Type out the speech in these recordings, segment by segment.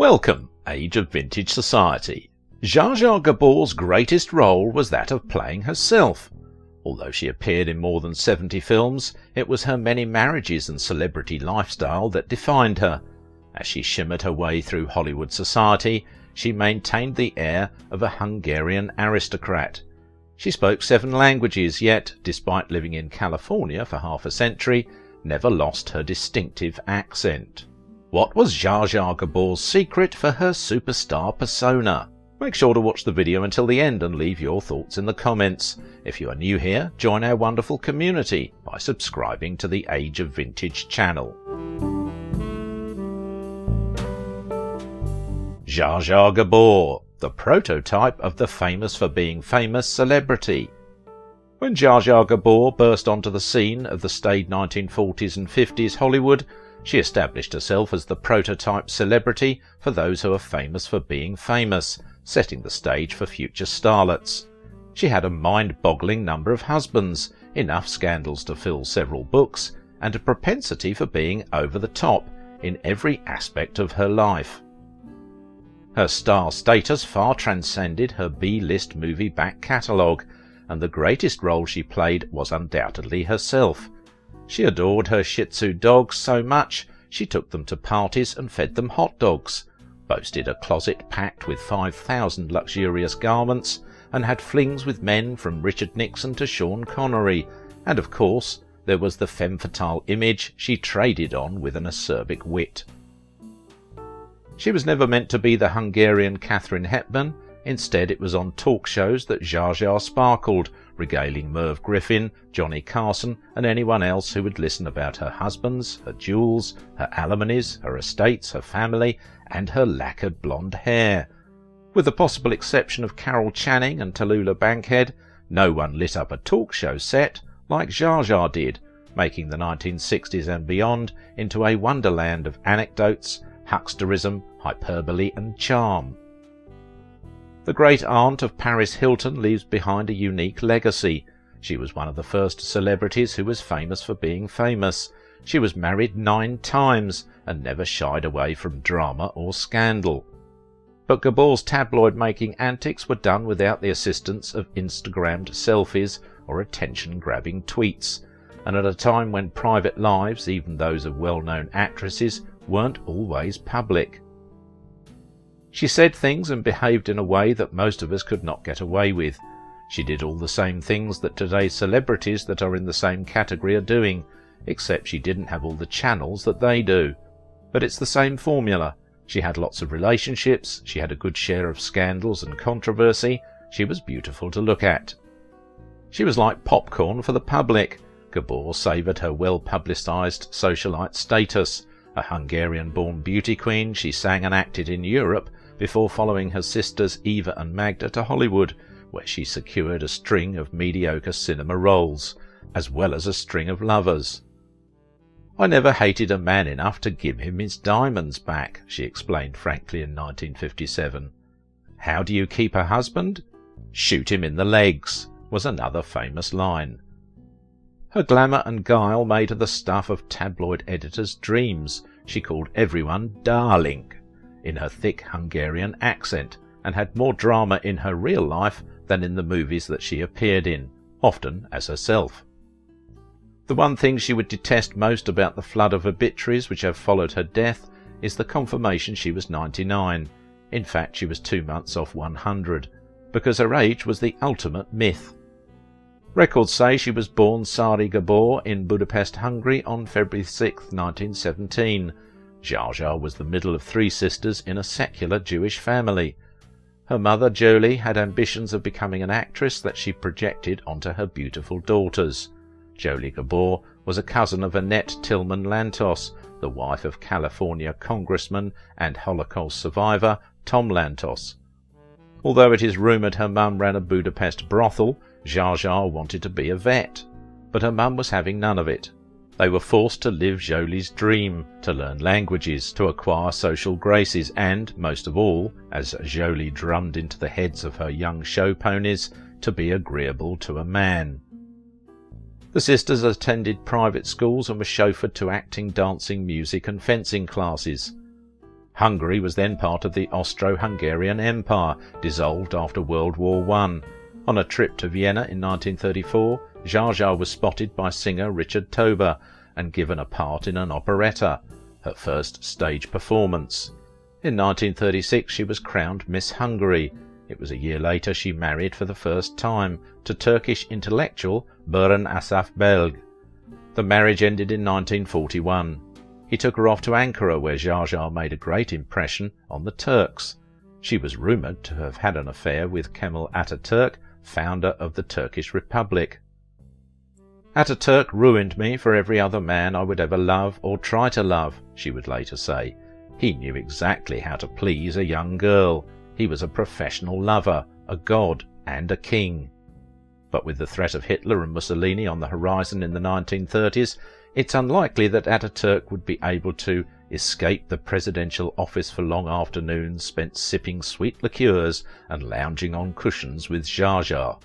Welcome, Age of Vintage Society. Zsa Zsa Gabor's greatest role was that of playing herself. Although she appeared in more than 70 films, it was her many marriages and celebrity lifestyle that defined her. As she shimmered her way through Hollywood society, she maintained the air of a Hungarian aristocrat. She spoke 7 languages, yet, despite living in California for half a century, never lost her distinctive accent. What was Zsa Zsa Gabor's secret for her superstar persona? Make sure to watch the video until the end and leave your thoughts in the comments. If you are new here, join our wonderful community by subscribing to the Age of Vintage channel. Zsa Zsa Gabor, the prototype of the famous for being famous celebrity. When Zsa Zsa Gabor burst onto the scene of the staid 1940s and 50s Hollywood, she established herself as the prototype celebrity for those who are famous for being famous, setting the stage for future starlets. She had a mind-boggling number of husbands, enough scandals to fill several books, and a propensity for being over the top in every aspect of her life. Her star status far transcended her B-list movie back catalogue, and the greatest role she played was undoubtedly herself. She adored her Shih Tzu dogs so much she took them to parties and fed them hot dogs, boasted a closet packed with 5,000 luxurious garments, and had flings with men from Richard Nixon to Sean Connery, and of course there was the femme fatale image she traded on with an acerbic wit. She was never meant to be the Hungarian Katharine Hepburn. Instead, it was on talk shows that Zsa Zsa sparkled, regaling Merv Griffin, Johnny Carson, and anyone else who would listen about her husbands, her jewels, her alimonies, her estates, her family, and her lacquered blonde hair. With the possible exception of Carol Channing and Tallulah Bankhead, no one lit up a talk show set like Zsa Zsa did, making the 1960s and beyond into a wonderland of anecdotes, hucksterism, hyperbole, and charm. The great-aunt of Paris Hilton leaves behind a unique legacy. She was one of the first celebrities who was famous for being famous. She was married 9 times and never shied away from drama or scandal. But Gabor's tabloid-making antics were done without the assistance of Instagrammed selfies or attention-grabbing tweets, and at a time when private lives, even those of well-known actresses, weren't always public. She said things and behaved in a way that most of us could not get away with. She did all the same things that today's celebrities that are in the same category are doing, except she didn't have all the channels that they do. But it's the same formula. She had lots of relationships, she had a good share of scandals and controversy, she was beautiful to look at. She was like popcorn for the public. Gabor savoured her well-publicised socialite status. A Hungarian-born beauty queen, she sang and acted in Europe before following her sisters Eva and Magda to Hollywood, where she secured a string of mediocre cinema roles, as well as a string of lovers. "I never hated a man enough to give him his diamonds back," she explained frankly in 1957. "How do you keep a husband? Shoot him in the legs," was another famous line. Her glamour and guile made her the stuff of tabloid editors' dreams. She called everyone darling in her thick Hungarian accent, and had more drama in her real life than in the movies that she appeared in, often as herself. The one thing she would detest most about the flood of obituaries which have followed her death is the confirmation she was 99. In fact, she was 2 months off 100, because her age was the ultimate myth. Records say she was born Zsa Gabor in Budapest, Hungary on February 6, 1917. Zsa Zsa was the middle of 3 sisters in a secular Jewish family. Her mother, Jolie, had ambitions of becoming an actress that she projected onto her beautiful daughters. Jolie Gabor was a cousin of Annette Tillman Lantos, the wife of California Congressman and Holocaust survivor Tom Lantos. Although it is rumoured her mum ran a Budapest brothel, Zsa Zsa wanted to be a vet, but her mum was having none of it. They were forced to live Jolie's dream, to learn languages, to acquire social graces, and, most of all, as Jolie drummed into the heads of her young show ponies, to be agreeable to a man. The sisters attended private schools and were chauffeured to acting, dancing, music and fencing classes. Hungary was then part of the Austro-Hungarian Empire, dissolved after World War I. On a trip to Vienna in 1934, Zsa Zsa was spotted by singer Richard Tober and given a part in an operetta, her first stage performance. In 1936 she was crowned Miss Hungary. It was a year later she married for the first time to Turkish intellectual Beren Asaf Belg. The marriage ended in 1941. He took her off to Ankara, where Zsa Zsa made a great impression on the Turks. She was rumoured to have had an affair with Kemal Ataturk, founder of the Turkish Republic. "Ataturk ruined me for every other man I would ever love or try to love," she would later say. "He knew exactly how to please a young girl. He was a professional lover, a god, and a king." But with the threat of Hitler and Mussolini on the horizon in the 1930s, it's unlikely that Ataturk would be able to escape the presidential office for long afternoons spent sipping sweet liqueurs and lounging on cushions with Zsa Zsa.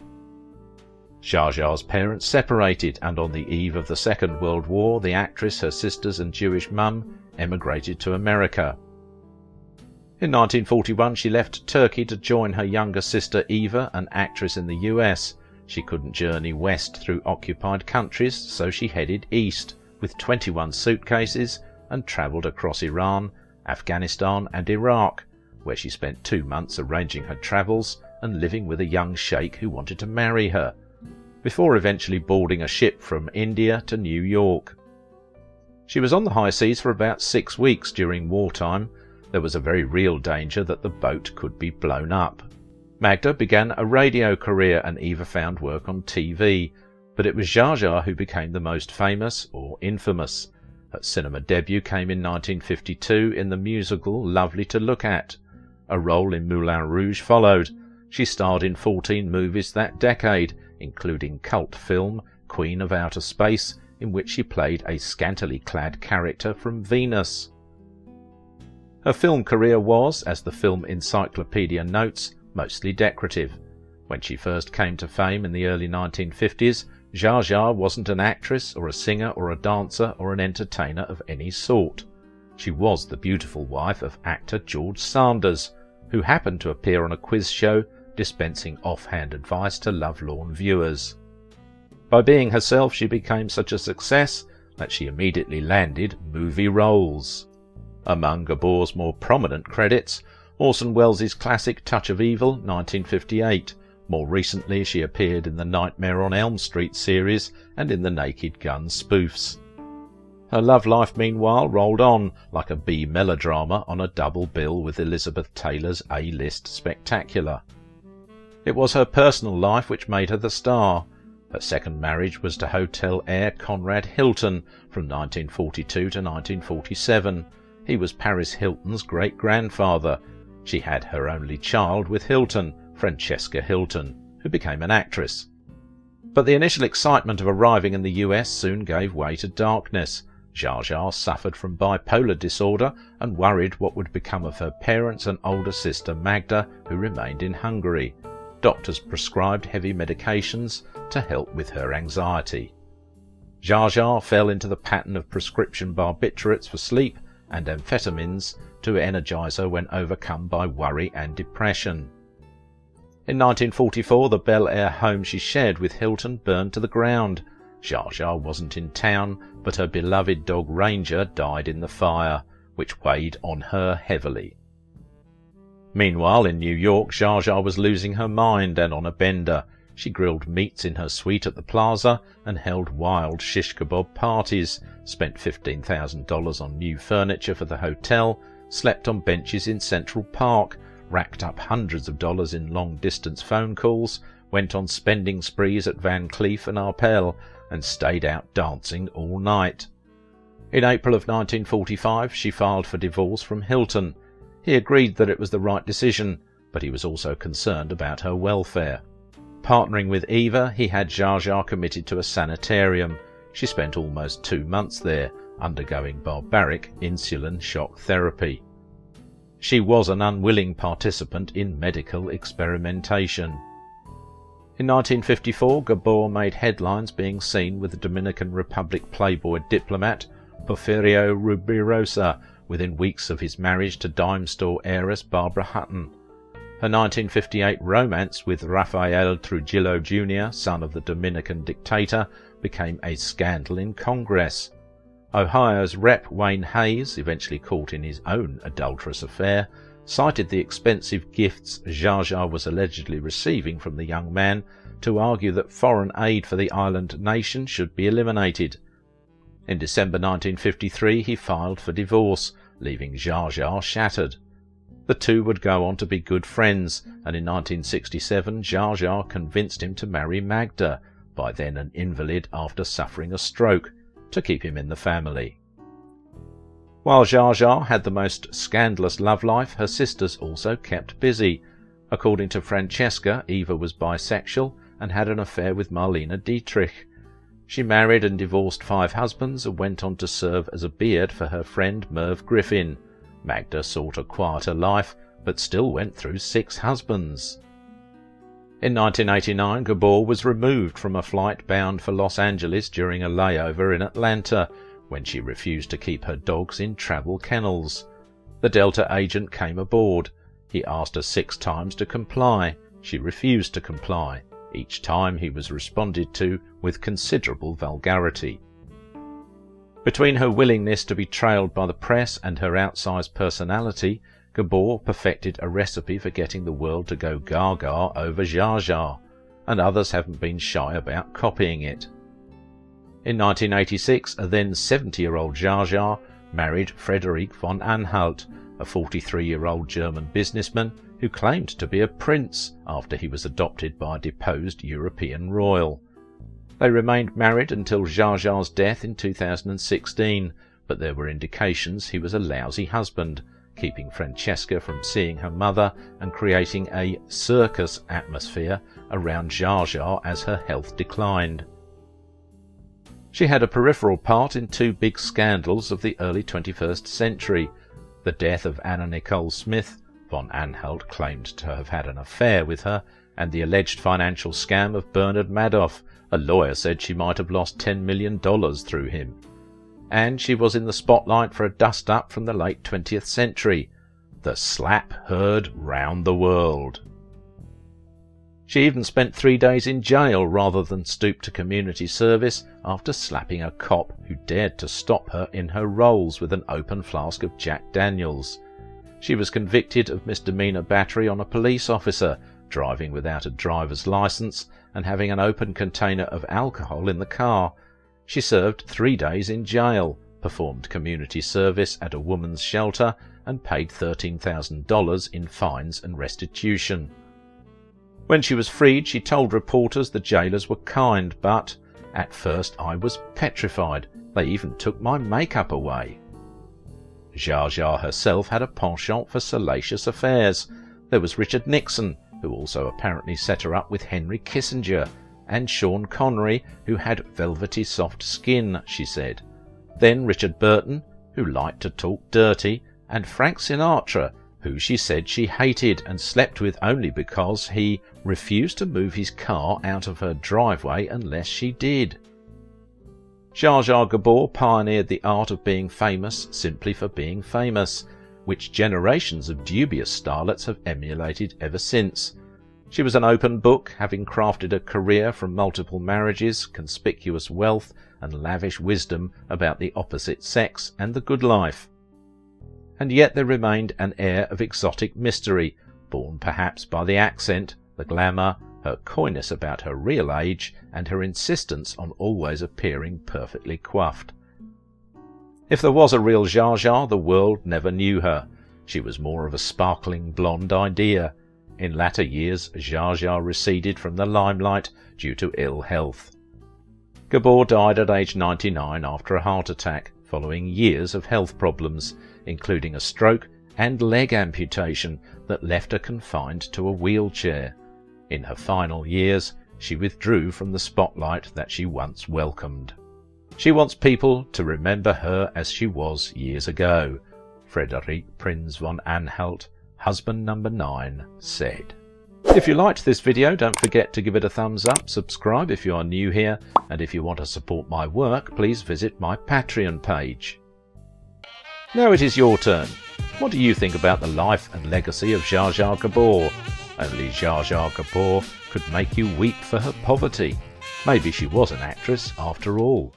Zsa Zsa's parents separated, and on the eve of the Second World War, the actress, her sisters and Jewish mum emigrated to America. In 1941 she left Turkey to join her younger sister Eva, an actress in the US. She couldn't journey west through occupied countries, so she headed east with 21 suitcases and travelled across Iran, Afghanistan and Iraq, where she spent 2 months arranging her travels and living with a young sheikh who wanted to marry her, before eventually boarding a ship from India to New York. She was on the high seas for about 6 weeks during wartime. There was a very real danger that the boat could be blown up. Magda began a radio career and Eva found work on TV, but it was Zsa Zsa who became the most famous or infamous. Her cinema debut came in 1952 in the musical Lovely to Look At. A role in Moulin Rouge followed. She starred in 14 movies that decade, including cult film Queen of Outer Space, in which she played a scantily clad character from Venus. Her film career was, as the Film Encyclopedia notes, mostly decorative. When she first came to fame in the early 1950s, Zsa Zsa wasn't an actress or a singer or a dancer or an entertainer of any sort. She was the beautiful wife of actor George Sanders, who happened to appear on a quiz show dispensing offhand advice to lovelorn viewers. By being herself, she became such a success that she immediately landed movie roles. Among Gabor's more prominent credits, Orson Welles' classic Touch of Evil, 1958. More recently, she appeared in the Nightmare on Elm Street series and in the Naked Gun spoofs. Her love life, meanwhile, rolled on like a B melodrama on a double bill with Elizabeth Taylor's A-list spectacular. It was her personal life which made her the star. Her second marriage was to hotel heir Conrad Hilton from 1942 to 1947. He was Paris Hilton's great-grandfather. She had her only child with Hilton, Francesca Hilton, who became an actress. But the initial excitement of arriving in the US soon gave way to darkness. Zsa Zsa suffered from bipolar disorder and worried what would become of her parents and older sister Magda, who remained in Hungary. Doctors prescribed heavy medications to help with her anxiety. Zsa Zsa fell into the pattern of prescription barbiturates for sleep and amphetamines to energize her when overcome by worry and depression. In 1944, the Bel Air home she shared with Hilton burned to the ground. Zsa Zsa wasn't in town, but her beloved dog Ranger died in the fire, which weighed on her heavily. Meanwhile, in New York, Zsa Zsa was losing her mind and on a bender. She grilled meats in her suite at the Plaza and held wild shish kebab parties, spent $15,000 on new furniture for the hotel, slept on benches in Central Park, racked up hundreds of dollars in long-distance phone calls, went on spending sprees at Van Cleef and Arpels, and stayed out dancing all night. In April of 1945, she filed for divorce from Hilton. He agreed that it was the right decision, but he was also concerned about her welfare. Partnering with Eva, he had Zsa Zsa committed to a sanitarium. She spent almost 2 months there, undergoing barbaric insulin shock therapy. She was an unwilling participant in medical experimentation. In 1954, Gabor made headlines being seen with the Dominican Republic playboy diplomat Porfirio Rubirosa, within weeks of his marriage to dime store heiress Barbara Hutton. Her 1958 romance with Rafael Trujillo Jr., son of the Dominican dictator, became a scandal in Congress. Ohio's Rep. Wayne Hayes, eventually caught in his own adulterous affair, cited the expensive gifts Zsa Zsa was allegedly receiving from the young man to argue that foreign aid for the island nation should be eliminated. In December 1953 he filed for divorce, leaving Zsa Zsa shattered. The two would go on to be good friends, and in 1967 Zsa Zsa convinced him to marry Magda, by then an invalid after suffering a stroke, to keep him in the family. While Zsa Zsa had the most scandalous love life, her sisters also kept busy. According to Francesca, Eva was bisexual and had an affair with Marlene Dietrich. She married and divorced 5 husbands and went on to serve as a beard for her friend Merv Griffin. Magda sought a quieter life, but still went through 6 husbands. In 1989, Gabor was removed from a flight bound for Los Angeles during a layover in Atlanta, when she refused to keep her dogs in travel kennels. The Delta agent came aboard. He asked her 6 times to comply. She refused to comply. Each time he was responded to with considerable vulgarity. Between her willingness to be trailed by the press and her outsized personality, Gabor perfected a recipe for getting the world to go gaga over Zsa Zsa, and others haven't been shy about copying it. In 1986, a then 70-year-old Zsa Zsa married Friedrich von Anhalt, a 43-year-old German businessman who claimed to be a prince after he was adopted by a deposed European royal. They remained married until Zsa Zsa's death in 2016, but there were indications he was a lousy husband, keeping Francesca from seeing her mother and creating a circus atmosphere around Zsa Zsa as her health declined. She had a peripheral part in 2 big scandals of the early 21st century: the death of Anna Nicole Smith. Von Anhalt claimed to have had an affair with her, and the alleged financial scam of Bernard Madoff. A lawyer said she might have lost $10 million through him. And she was in the spotlight for a dust-up from the late 20th century, the slap heard round the world. She even spent 3 days in jail rather than stoop to community service after slapping a cop who dared to stop her in her rolls with an open flask of Jack Daniels. She was convicted of misdemeanor battery on a police officer, driving without a driver's license, and having an open container of alcohol in the car. She served 3 days in jail, performed community service at a woman's shelter, and paid $13,000 in fines and restitution. When she was freed, she told reporters the jailers were kind, but, "At first I was petrified. They even took my makeup away." Zsa Zsa herself had a penchant for salacious affairs. There was Richard Nixon, who also apparently set her up with Henry Kissinger, and Sean Connery, who had velvety soft skin, she said. Then Richard Burton, who liked to talk dirty, and Frank Sinatra, who she said she hated and slept with only because he refused to move his car out of her driveway unless she did. Zsa Zsa Gabor pioneered the art of being famous simply for being famous, which generations of dubious starlets have emulated ever since. She was an open book, having crafted a career from multiple marriages, conspicuous wealth, and lavish wisdom about the opposite sex and the good life. And yet there remained an air of exotic mystery, born perhaps by the accent, the glamour, her coyness about her real age, and her insistence on always appearing perfectly coiffed. If there was a real Zsa Zsa, the world never knew her. She was more of a sparkling blonde idea. In latter years, Zsa Zsa receded from the limelight due to ill health. Gabor died at age 99 after a heart attack, following years of health problems, including a stroke and leg amputation that left her confined to a wheelchair. In her final years, she withdrew from the spotlight that she once welcomed. She wants people to remember her as she was years ago, Friedrich Prinz von Anhalt, husband number 9, said. If you liked this video, don't forget to give it a thumbs up, subscribe if you are new here, and if you want to support my work, please visit my Patreon page. Now it is your turn. What do you think about the life and legacy of Zsa Zsa Gabor? Only Zsa Zsa Gabor could make you weep for her poverty. Maybe she was an actress after all.